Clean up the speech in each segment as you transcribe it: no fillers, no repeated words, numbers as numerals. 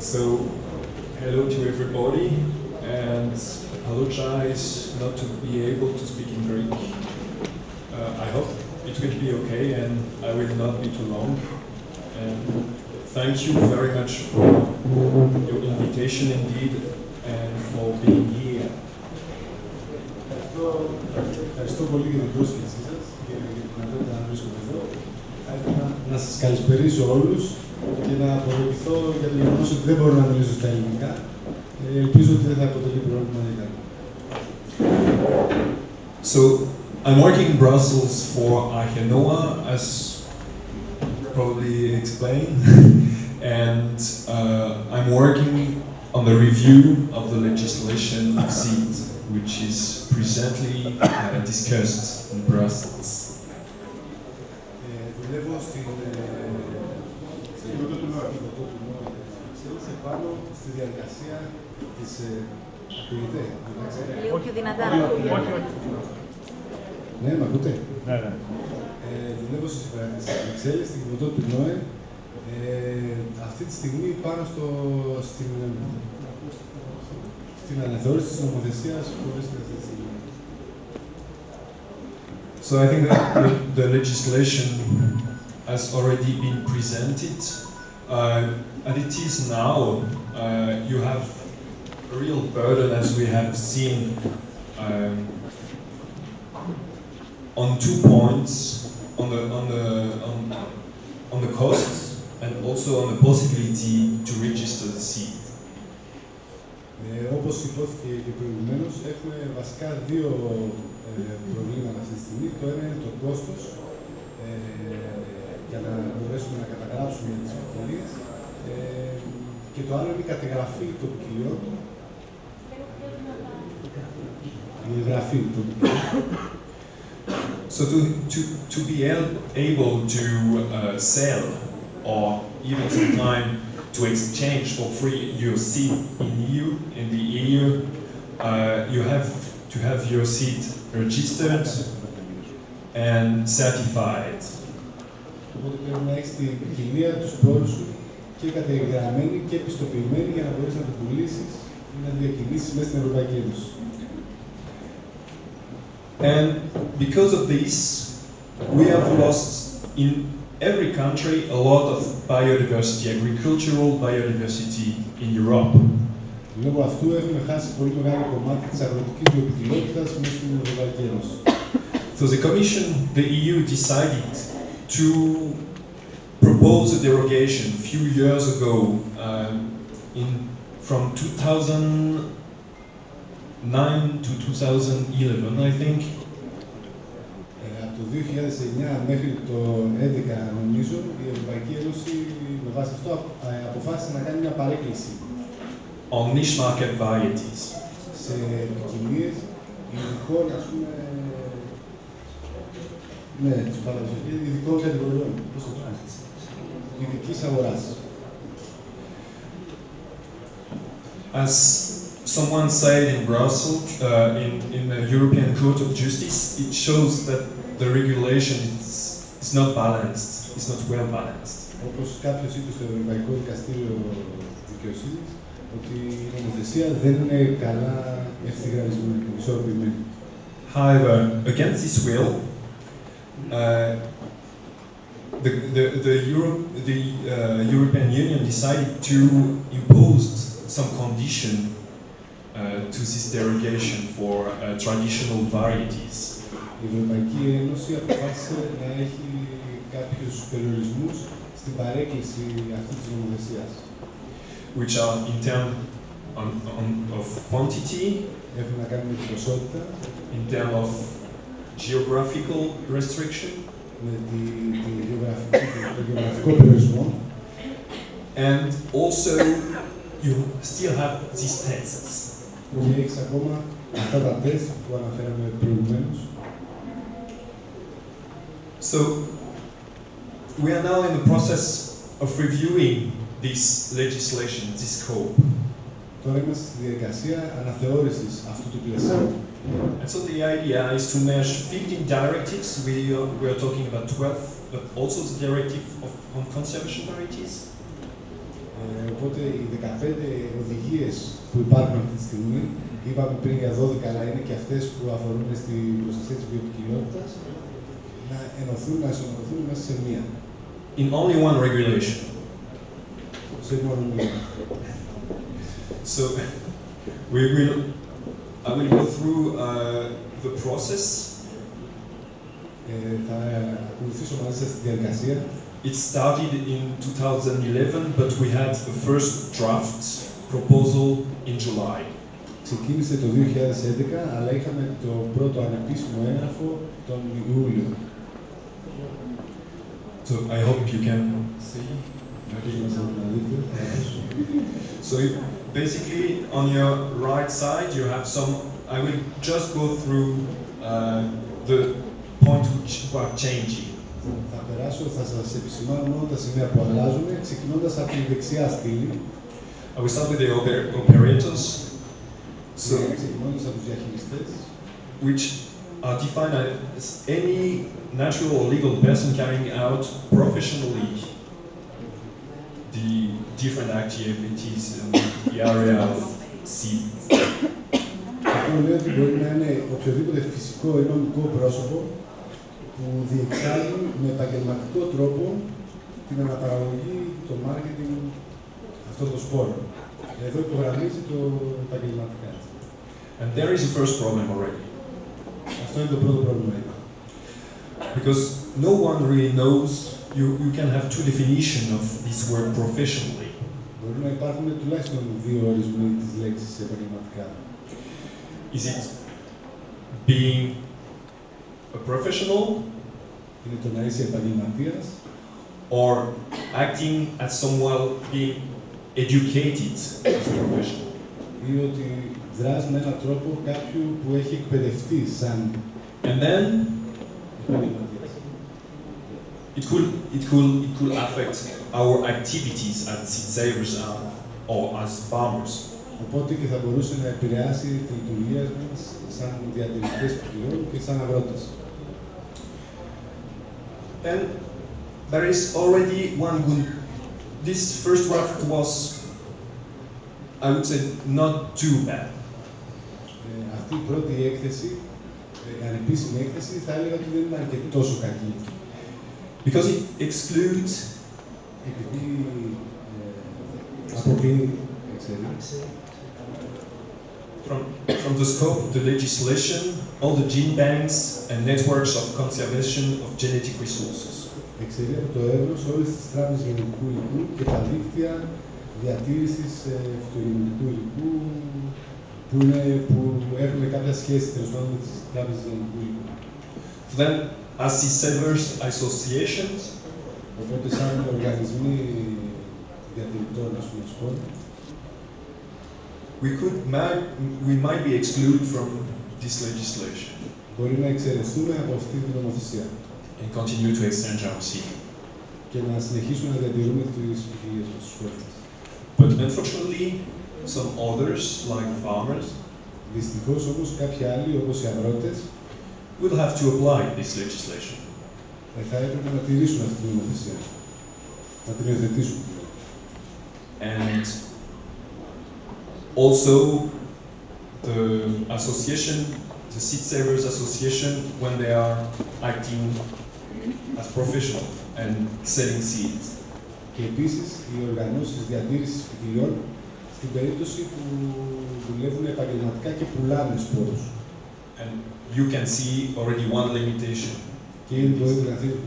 So, hello to everybody, and apologize not to be able to speak in Greek. I hope it will be okay, and I will not be too long. And thank you very much for your invitation indeed, and for being here. Ευχαριστώ πολύ για την πρόσκλησή σας και για τη δυνατότητα να βρίσκομαι εδώ. Θα ήθελα να σας καλησπερίσω όλους και να απολογηθώ για το γεγονός ότι δεν μπορώ να μιλήσω στα ελληνικά. Ελπίζω ότι δεν θα αποτελεί πρόβλημα για κανένα. So, I'm working in Brussels for Arche Noah, as probably explained, and I'm working on the review of the legislation of seed, which is presently discussed in Brussels. Δουλεύω στην Κιβωτό του Νόα, πάνω στη διαδικασία της ακούγεται. Λίγο πιο δυνατά. Ναι, μ' ακούτε. Ναι. Δουλεύω στις Βρυξέλλες, στην Κιβωτό του Νόα. Αυτή τη στιγμή πάνω στην αναθεώρηση της νομοθεσίας που βρίσκεται αυτή τη στιγμή. So I think that the legislation has already been presented. As it is now, you have a real burden, as we have seen, on 2 points, on the costs and also on the possibility to register the seed. Όπως υπόθηκε και προηγουμένως, έχουμε βασικά δύο προβλήματα αυτή τη στιγμή. Το ένα είναι το κόστος για να μπορέσουμε να καταγράψουμε τις ποικιλίες και το άλλο είναι η καταγραφή των ποικιλιών. Η εγγραφή των ποικιλιών. So to be able to sell or even sometime to exchange for free your seed in the EU, you have to have your seed registered and certified. Οπότε πρέπει να έχεις την ποικιλία του σπόρου σου και καταγεγραμμένη και επιστοποιημένη για να μπορείς να την πουλήσεις ή να διακινήσεις μέσα στην Ευρωπαϊκή Ένωση. And because of this, we have lost in every country a lot of biodiversity, agricultural biodiversity in Europe. Λόγω αυτού έχουμε χάσει πολύ μεγάλο κομμάτι της αγροτικής βιοποικιλότητας μέσα στην Ευρωπαϊκή Ένωση. So the Commission, the EU, decided to propose a derogation a few years ago, from 2009 to 2011, I think. Από το 2009 μέχρι το 2011, νομίζω, η Ευρωπαϊκή Ένωση με βάση αυτό αποφάσισε να κάνει μια παρέκκληση on niche market varieties. Σε ποικιλίες ειδικών, ας πούμε, ναι, τις παραδοσιακές ειδικών κατηγοριών, ειδικής αγοράς. As someone said in Brussels, in the European Court of Justice, it shows that the regulation is not balanced, it's not well balanced. Όπως κάποιος είπε στο Ευρωπαϊκό Δικαστήριο Δικαιοσύνης, ότι η νομοθεσία δεν είναι καλά ευθυγραμμισμένη, ισορροπημένη. However, against this will, the European Union decided to impose some condition to this derogation for traditional varieties. Η Ευρωπαϊκή Ένωση αποφάσισε να έχει κάποιους περιορισμούς στην παρέκκληση αυτής της νομοθεσίας. Which are in terms of quantity, έχουν να κάνουν με την ποσότητα, in terms of geographical restriction, με το γεωγραφικό περιορισμό, and also you still have these tests. Και έχεις ακόμα αυτά τα τεστ που αναφέραμε προηγουμένως. So we are now in the process of reviewing this legislation, this scope. Τώρα είμαστε στη διαδικασία αναθεώρησης αυτού του πλαισίου. And so the idea is to merge 15 directives. We are talking about 12, but also the directive on conservation varieties. Οπότε οι 15 οδηγίες που υπάρχουν αυτή τη στιγμή, είπαμε πριν για 12, αλλά είναι και αυτές που αφορούν στην προστασία της βιοποικιλότητας, να ενωθούν, να ενσωματωθούν μέσα σε μία. In only one regulation. Σε μόνο μία. So, I will go through the process. Θα ακολουθήσω μαζί σας τη διαδικασία. It started in 2011, but we had the first draft proposal in July. Ξεκίνησε το 2011, αλλά είχαμε το πρώτο ανεπίσημο έγγραφο τον Ιούλιο. So I hope you can see. So basically, on your right side, you have some. I will just go through the points which are changing. Θα σας επισημάνω μόνο τα σημεία που αλλάζουν, ξεκινώντας από τη δεξιά στήλη. I will start with the operators. So, ξεκινώντας από τους διαχειριστές. Which are defined as any natural or legal person carrying out professionally the different activities in the area of sin. Αυτό λέει ότι μπορεί να είναι οποιοδήποτε φυσικό ή νομικό πρόσωπο που διεξάγει με επαγγελματικό τρόπο την αναπαραγωγή, το marketing αυτών των σπόρων. Εδώ υπογραμμίζει το επαγγελματικά. And there is a first problem already. Αυτό είναι το πρώτο πρόβλημα. Because no one really knows, you can have two definitions of this word professionally. Μπορεί να υπάρχουν τουλάχιστον δύο ορισμοί της λέξης επαγγελματικά. Is it being a professional? Είναι το να είσαι επαγγελματίας. Or acting as someone being educated as a professional. Ή ότι δράς με έναν τρόπο κάποιου που έχει εκπαιδευτεί σαν and then επαγγελματίας. It could affect our activities as seed savers or as farmers. Οπότε και θα μπορούσε να επηρεάσει τη λειτουργία μας σαν διατηρητές ποικιλιών και σαν αγρότες. And there is already one good. This first draft was, I would say, not too bad. Αυτή η πρώτη έκθεση, ανεπίσημη έκθεση, θα έλεγα ότι δεν ήταν και τόσο κακή. Because it excludes. Επειδή αποκλείει, from the scope of the legislation, all the gene banks and networks of conservation of genetic resources. Εξαιρεί από το εύρος όλες τις τράπεζες γενετικού υλικού και τα δίκτυα διατήρησης φυτογενετικού υλικού που έχουν κάποια σχέση τέλος πάντων με τις τράπεζες γενετικού υλικού. Then, as seed savers associations, οπότε σαν οργανισμοί διατηρητών, ας πούμε, σπόρων, we might be excluded from this legislation. Μπορεί να εξαιρεθούμε από αυτή την νομοθεσία. And continue to exchange our seed. Και να συνεχίσουμε να διατηρούμε τις ποικιλίες μας στους σπόρους. But unfortunately, some others, like farmers, δυστυχώς όμως κάποιοι άλλοι, όπως οι αγρότες, will have to apply this legislation. Θα έπρεπε να τηρήσουν αυτή την νομοθεσία. Να την υιοθετήσουν. And also, the association, the Seed Savers Association, when they are acting as professional and selling seeds. Και επίσης, οι οργανώσεις διατήρησης ποικιλιών, στην περίπτωση που δουλεύουν επαγγελματικά και πουλάνε σπόρους. And you can see already one limitation. Και ήδη μπορείτε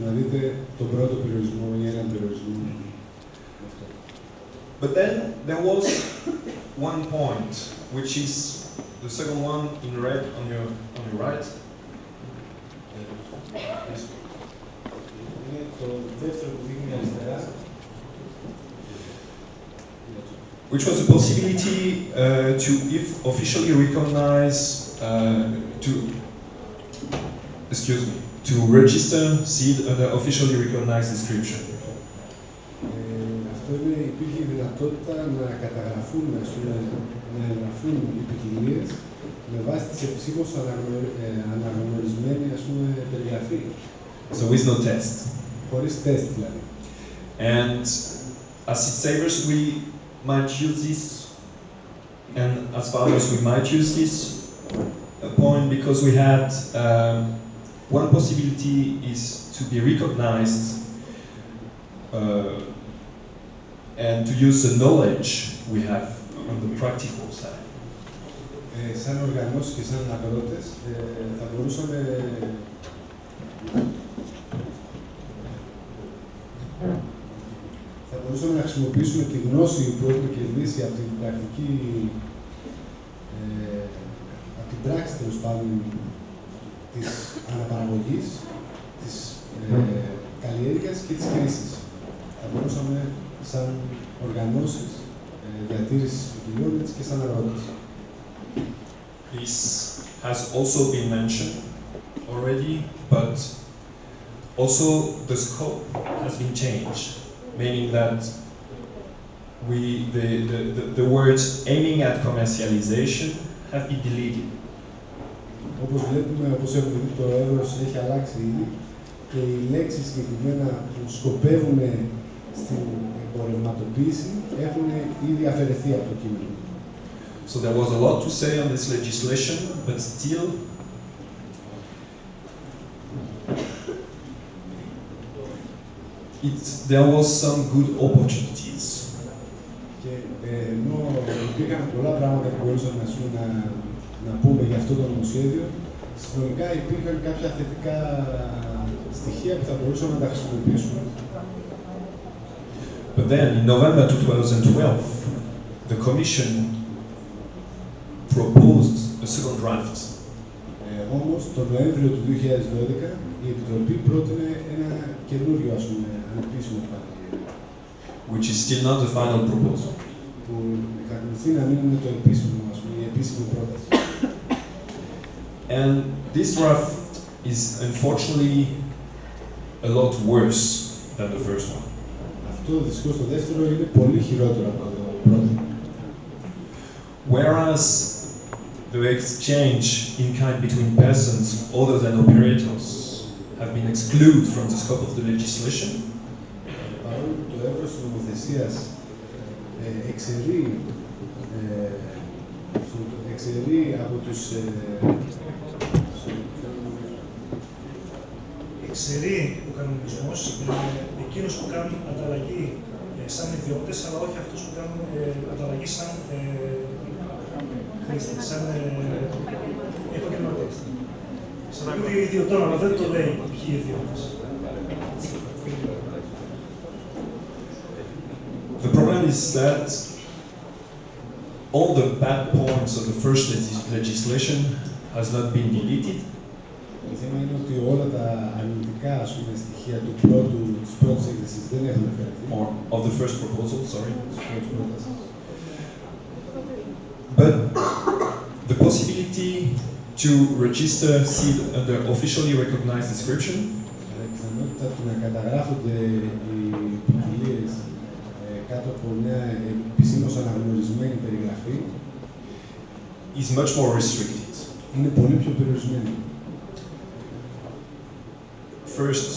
να δείτε τον πρώτο περιορισμό ή έναν περιορισμό. But then there was one point, which is the second one in red on your right. Είναι το δεύτερο που δείχνει αριστερά. Which was the possibility to, if officially recognize, to register seed under officially recognized description. Αυτό είναι, υπήρχε η δυνατότητα να καταγραφούν, να εγγραφούν οι ποικιλίες με βάση τις επισήμως αναγνωρισμένη, περιγραφή. So with no test. Χωρίς τεστ, δηλαδή. And as seat savers, we might use this, and as fathers, we might use this point because we had one possibility is to be recognized and to use the knowledge we have on the practical side. Σαν οργανώσεις και σαν αγρότες θα μπορούσαμε να χρησιμοποιήσουμε τη γνώση που έχουμε κερδίσει από την πρακτική, από την πράξη τέλος πάντων της αναπαραγωγής, της καλλιέργειας και της κρίσης. Θα μπορούσαμε σαν οργανώσεις διατήρησης ποικιλιών και σαν αγρότες. This has also been mentioned already, but also the scope has been changed, meaning that the words aiming at commercialization have been deleted. Όπως βλέπουμε, όπως έχουμε δει, το έδρος έχει αλλάξει ήδη και οι λέξεις συγκεκριμένα που σκοπεύουν στην εμπορευματοποίηση έχουν ήδη αφαιρεθεί από το κείμενο. So there was a lot to say on this legislation, but still there was some good opportunities. Και ενώ υπήρχαν πολλά πράγματα που μπορούσαμε να πούμε για αυτό το νομοσχέδιο, συνολικά υπήρχαν κάποια θετικά στοιχεία που θα μπορούσαμε να τα χρησιμοποιήσουμε. But then, in November 2012, the Commission proposed a second draft. Όμως, τον Νοέμβριο του 2012, η Επιτροπή πρότεινε ένα καινούριο, ανεπίσημο παράδειγμα. Which is still not the final proposal. Που εξακολουθεί να μην είναι το επίσημο, η επίσημη πρόταση. And this draft is unfortunately a lot worse than the first one. Αυτό δυστυχώς το δεύτερο είναι πολύ χειρότερο από το πρώτο. Whereas the exchange in kind between persons other than operators have been excluded from the scope of the legislation, παρόλο που το εύρος της νομοθεσίας εξαιρεί από τους εξαιρεί ο κανονισμός εκείνους που κάνουν ανταλλαγή σαν ιδιώτες, αλλά όχι αυτούς που κάνουν ανταλλαγή σαν χρήστες, σαν επαγγελματίες. Σαν ιδιωτών, αλλά δεν το λέει ποιοι ιδιώτες. the problem is that all the bad points of the first legislation has not been deleted. Το θέμα είναι ότι όλα τα αρνητικά στοιχεία του πρώτου, της πρώτης έκθεσης δεν έχουν αφαιρεθεί. Or of the first proposal, sorry. Της πρώτης πρότασης. But the possibility to register seed under officially recognized description Αλλά η πιθανότητα του να καταγράφονται οι ποικιλίες κάτω από μια επισήμως αναγνωρισμένη περιγραφή is much more restricted. είναι πολύ πιο περιορισμένη. First,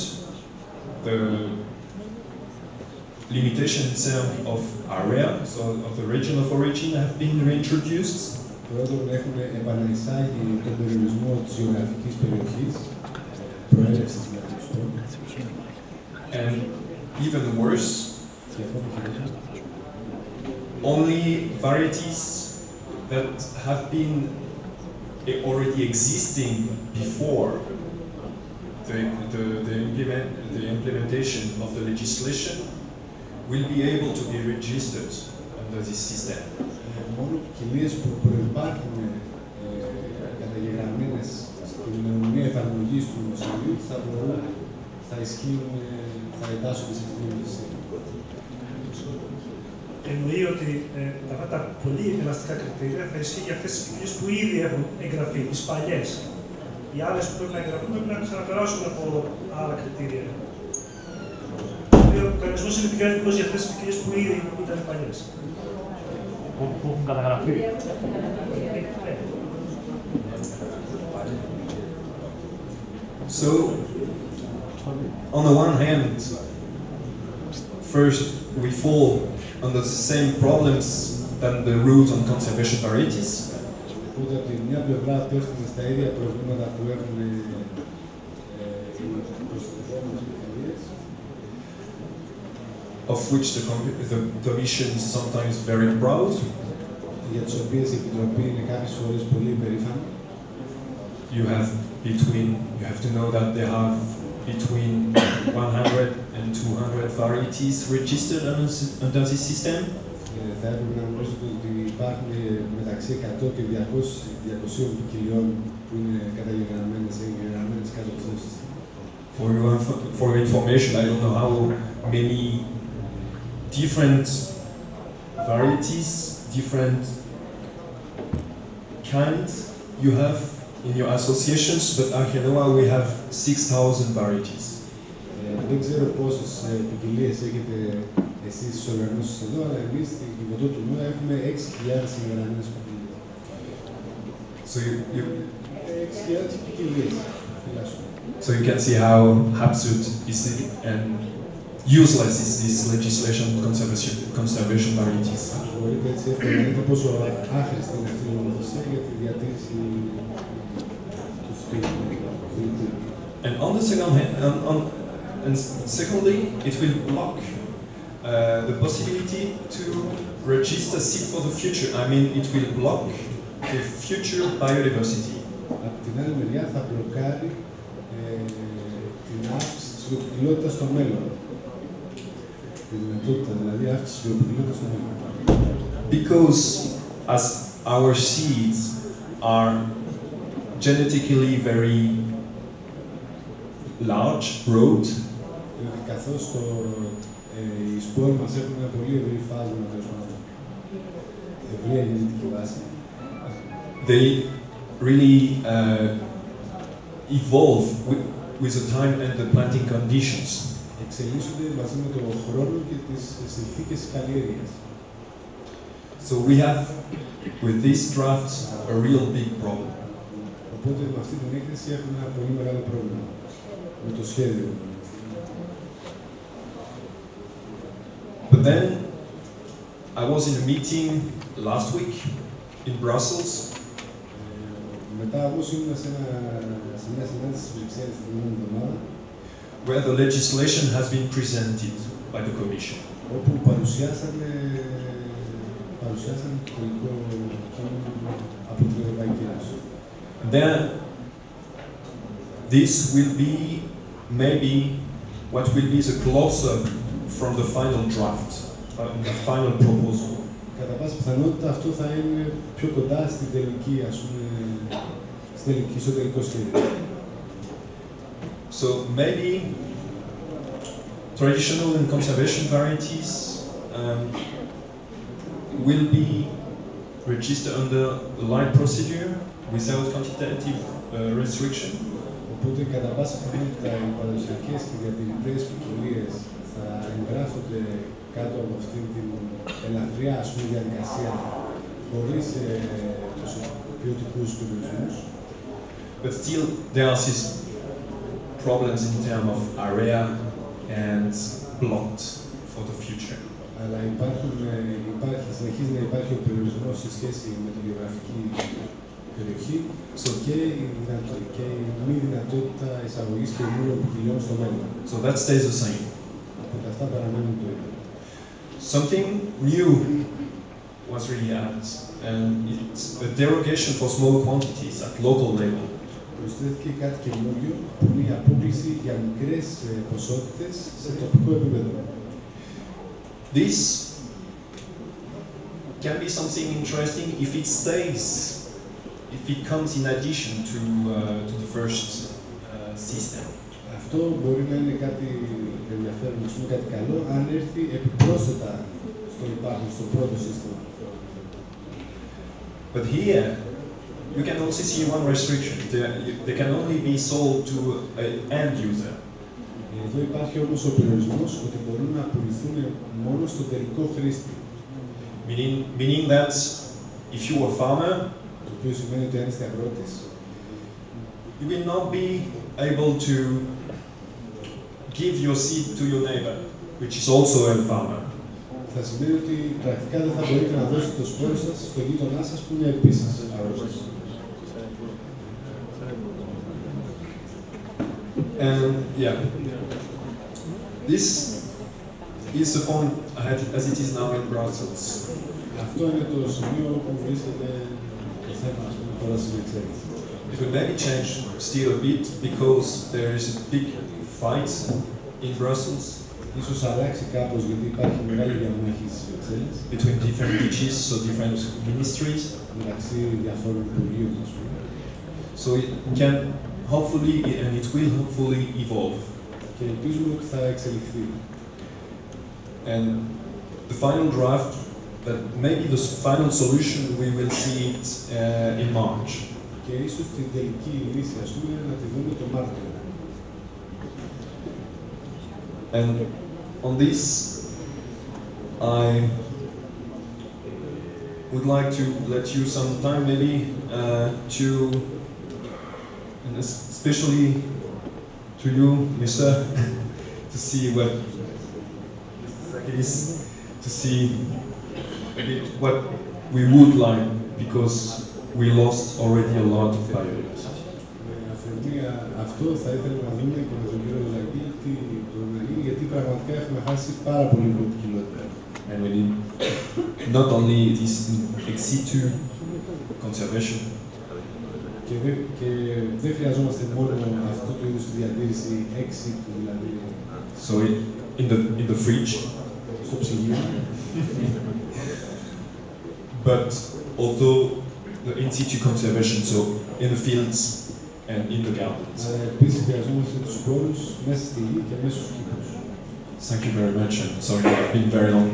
the limitation itself of area, so of the region of origin, have been reintroduced. Πρώτον, έχουμε επαναεισάγει τον περιορισμό της γεωγραφικής περιοχής, προέλευσης για τους σπόρους. And even worse, Και ακόμη χειρότερα, only varieties that have been already existing before the implementation of the legislation will be able to be registered under this system. μόνο ποικιλίες που προϋπάρχουν καταγεγραμμένες στην ημερομηνία εφαρμογής του νομοσχεδίου θα ισχύουν, θα εντάσσονται σε αυτήν την νομοθεσία. Εννοεί ότι αυτά τα πολύ ελαστικά κριτήρια θα ισχύει για αυτές τις ποικιλίες που ήδη έχουν εγγραφεί, τις παλιές. Οι άλλες που πρέπει να εγγραφούν πρέπει να ξαναπεράσουν από άλλα κριτήρια. Ο κανονισμός είναι πιο εύκολος για αυτές τις ποικιλίες που ήδη ήταν παλιές. Που έχουν καταγραφεί. So, on the one hand, first we fall under the same problems than the rules on conservation varieties. Οπότε από τη μια πλευρά πέφτουμε στα ίδια προβλήματα που έχουν οι προστατευόμενες ποικιλίες, of which the Commission is sometimes very proud. Για τις οποίες η Επιτροπή είναι κάποιες φορές πολύ υπερήφανη. You have to know that they have between 100 and 200 varieties registered under this system. Θα έπρεπε να γνωρίζετε ότι υπάρχουν μεταξύ 100 και 200 ποικιλιών που είναι καταγεγραμμένες κάτω από αυτό το σύστημα. For your information, I don't know how many different varieties, different kinds you have in your associations, but Arche Noah we have 6,000 varieties. Δεν ξέρω πόσες ποικιλίες έχετε εσείς στις οργανώσεις εδώ, αλλά εμείς στην Κιβωτό του Noah έχουμε 6.000 συγγραμμένες ποικιλίες. So 6.000 ποικιλίες. So you can see how absurd is it and useless is this legislation on conservation varieties. Μπορείτε έτσι εύκολα να δείτε πόσο άχρηστη είναι αυτή η νομοθεσία για τη διατήρηση του φυτού. And on the second hand, and secondly, it will block the possibility to register seed for the future. I mean, it will block the future biodiversity. Από την άλλη μεριά θα μπλοκάρει την αύξηση της βιοποικιλότητας στο μέλλον. Τη δυνατότητα δηλαδή αύξηση της βιοποικιλότητας στο μέλλον. Because as our seeds are genetically very large, broad, καθώς οι σπόροι μας έχουν ένα πολύ ευρύ φάσμα, ευρία γενετική βάση, they really evolve with the time and the planting conditions. Εξελίσσονται μαζί με τον χρόνο και τις συνθήκες καλλιέργειας. So we have, with this draft, a real big problem. Οπότε με αυτή την έκθεση έχουμε ένα πολύ μεγάλο πρόβλημα με το σχέδιο. But then I was in a meeting last week in Brussels. Μετά όμως ήμουν σε μια συνάντηση στις Βρυξέλλες την προηγούμενη εβδομάδα, where the legislation has been presented by the Commission. όπου παρουσιάσαν το τελικό κείμενο από την Ευρωπαϊκή Ένωση. Then this will be maybe what will be the close-up from the final draft, the final proposal. Κατά πάσα πιθανότητα αυτό θα είναι πιο κοντά στην τελική, στο τελικό σχέδιο. So maybe traditional and conservation varieties will be registered under the line procedure without quantitative restriction. Οπότε κατά πάσα πιθανότητα οι παραδοσιακές και διατηρητές ποικιλίες θα εγγράφονται κάτω από αυτήν την ελαφριά διαδικασία χωρίς τους ποιοτικούς περιορισμούς. But still there are these problems in terms of area and plot for the future. Αλλά συνεχίζει να υπάρχει ο περιορισμός σε σχέση με τη γεωγραφική περιοχή και η μη δυνατότητα εισαγωγής και μείων ποικιλιών στο μέλλον. So that stays the same. Οπότε αυτά παραμένουν το ίδιο. Something new was really added, and it's a derogation for small quantities at local level. Προσθέθηκε κάτι καινούριο που είναι η απόκληση για μικρές ποσότητες σε τοπικό επίπεδο. This can be something interesting if it stays, if it comes in addition to the first system. Αυτό μπορεί να είναι κάτι ενδιαφέρον, κάτι καλό, αν έρθει επιπρόσθετα στο πρώτο σύστημα. But here, you can also see one restriction. They can only be sold to an end user. Εδώ υπάρχει όμως ο περιορισμός ότι μπορούν να πουληθούν μόνο στον τελικό χρήστη. Meaning that if you are a farmer, το οποίο σημαίνει ότι αν είστε αγρότης, you will not be able to give your seed to your neighbor. which is also a farmer. Θα σημαίνει ότι πρακτικά δεν θα μπορείτε να δώσετε το σπόρο σας στον γείτονά σας που είναι επίσης αρρώστος. And yeah, this is the point as it is now in Brussels. Αυτό είναι το σημείο όπου βρίσκεται το θέμα, ας πούμε, τώρα στην εξέλιξη. It will maybe change still a bit because there is a big fight in Brussels. Ίσως αλλάξει κάπως γιατί υπάρχει μεγάλη διαμάχη στις Βρυξέλλες. Between different DGs, so different ministries. Μεταξύ διαφόρων υπουργείων, ας πούμε. So it can hopefully, and it will hopefully evolve. Και ελπίζουμε ότι θα εξελιχθεί. And the final draft, that maybe the final solution, we will see it in March. Και ίσως την τελική λύση, ας πούμε, να τη δούμε το Μάρτιο. And on this, I would like to let you some time, maybe, to, and especially to you, Mr., to see what it is, to see a bit what we would like, because we lost already a lot of biodiversity. Αυτό θα ήθελα να δούμε και με τον κύριο Ζαγκή τι μπορεί να γίνει, γιατί πραγματικά έχουμε χάσει πάρα πολύ ποικιλότητα. And we need not only this ex situ conservation, και δεν χρειαζόμαστε μόνο αυτού του είδους τη διατήρηση ex situ, δηλαδή so in the fridge, στο ψυγείο. but also the in situ conservation, so in the fields and in the gardens. Επίσης χρειαζόμαστε τους σπόρους μέσα στη γη και μέσα στους κήπους. Thank you very much, and sorry I've been very long.